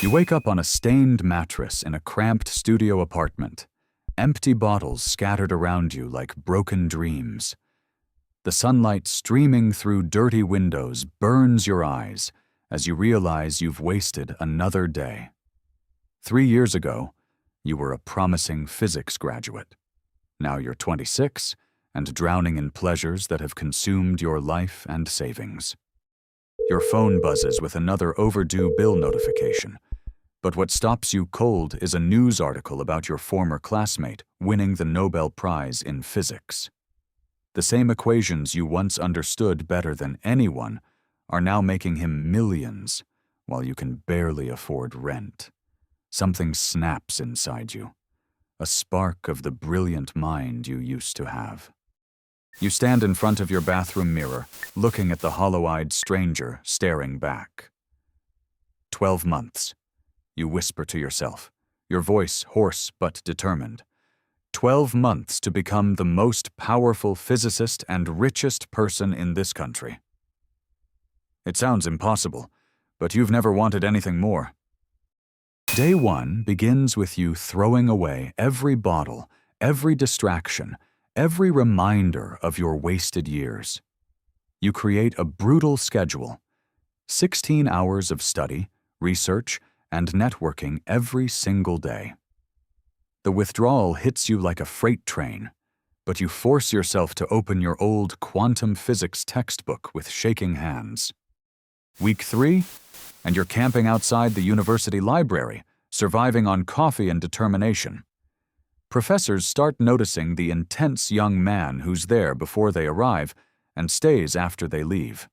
You wake up on a stained mattress in a cramped studio apartment, empty bottles scattered around you like broken dreams. The sunlight streaming through dirty windows burns your eyes as you realize you've wasted another day. 3 years ago, you were a promising physics graduate. Now you're 26 and drowning in pleasures that have consumed your life and savings. Your phone buzzes with another overdue bill notification, but what stops you cold is a news article about your former classmate winning the Nobel Prize in physics. The same equations you once understood better than anyone are now making him millions, while you can barely afford rent. Something snaps inside you, a spark of the brilliant mind you used to have. You stand in front of your bathroom mirror, looking at the hollow-eyed stranger staring back. 12 months, you whisper to yourself, your voice hoarse but determined. 12 months to become the most powerful physicist and richest person in this country. It sounds impossible, but you've never wanted anything more. Day 1 begins with you throwing away every bottle, every distraction, every reminder of your wasted years. You create a brutal schedule, 16 hours of study, research, and networking every single day. The withdrawal hits you like a freight train, but you force yourself to open your old quantum physics textbook with shaking hands. Week 3, and you're camping outside the university library, surviving on coffee and determination. Professors start noticing the intense young man who's there before they arrive and stays after they leave.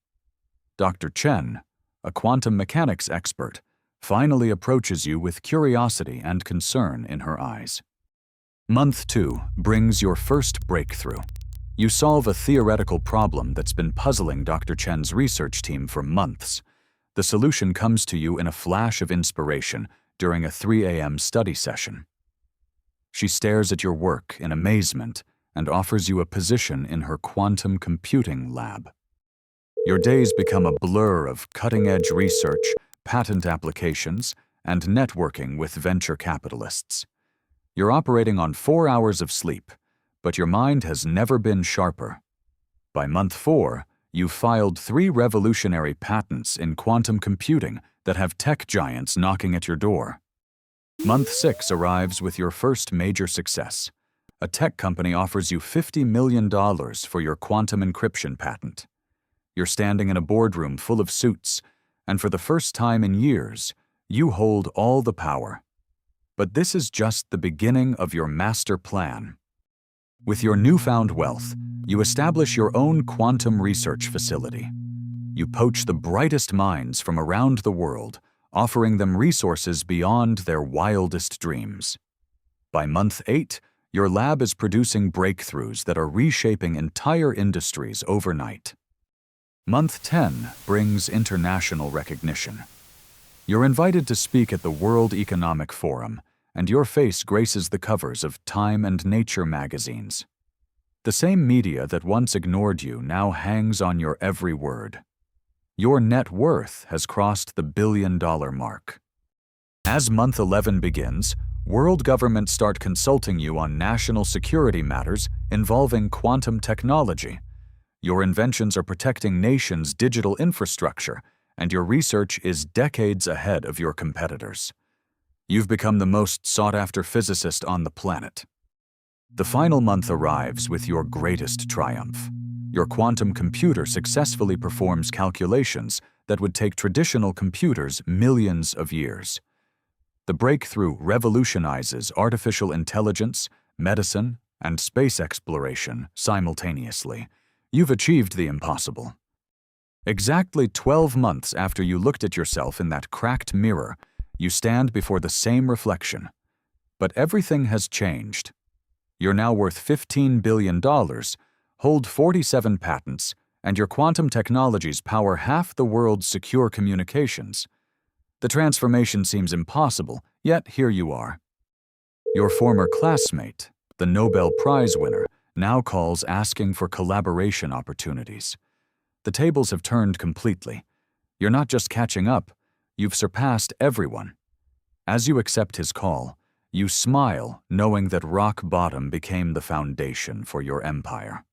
Dr. Chen, a quantum mechanics expert, finally approaches you with curiosity and concern in her eyes. Month 2 brings your first breakthrough. You solve a theoretical problem that's been puzzling Dr. Chen's research team for months. The solution comes to you in a flash of inspiration during a 3 a.m. study session. She stares at your work in amazement and offers you a position in her quantum computing lab. Your days become a blur of cutting-edge research, patent applications, and networking with venture capitalists. You're operating on 4 hours of sleep, but your mind has never been sharper. By month 4, you've filed 3 revolutionary patents in quantum computing that have tech giants knocking at your door. Month 6 arrives with your first major success. A tech company offers you $50 million for your quantum encryption patent. You're standing in a boardroom full of suits, and for the first time in years, you hold all the power. But this is just the beginning of your master plan. With your newfound wealth, you establish your own quantum research facility. You poach the brightest minds from around the world, offering them resources beyond their wildest dreams. By month 8, your lab is producing breakthroughs that are reshaping entire industries overnight. Month 10 brings international recognition. You're invited to speak at the World Economic Forum, and your face graces the covers of Time and Nature magazines. The same media that once ignored you now hangs on your every word. Your net worth has crossed the $1 billion mark. As month 11 begins, world governments start consulting you on national security matters involving quantum technology. Your inventions are protecting nations' digital infrastructure, and your research is decades ahead of your competitors. You've become the most sought-after physicist on the planet. The final month arrives with your greatest triumph. Your quantum computer successfully performs calculations that would take traditional computers millions of years. The breakthrough revolutionizes artificial intelligence, medicine, and space exploration simultaneously. You've achieved the impossible. Exactly 12 months after you looked at yourself in that cracked mirror, you stand before the same reflection. But everything has changed. You're now worth $15 billion, hold 47 patents, and your quantum technologies power half the world's secure communications. The transformation seems impossible, yet here you are. Your former classmate, the Nobel Prize winner, now calls asking for collaboration opportunities. The tables have turned completely. You're not just catching up, you've surpassed everyone. As you accept his call, you smile knowing that rock bottom became the foundation for your empire.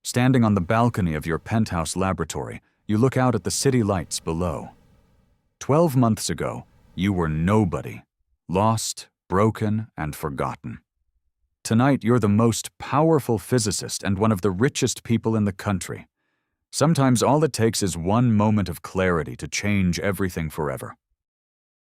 Standing on the balcony of your penthouse laboratory, you look out at the city lights below. 12 months ago, you were nobody, lost, broken, and forgotten. Tonight, you're the most powerful physicist and one of the richest people in the country. Sometimes all it takes is one moment of clarity to change everything forever.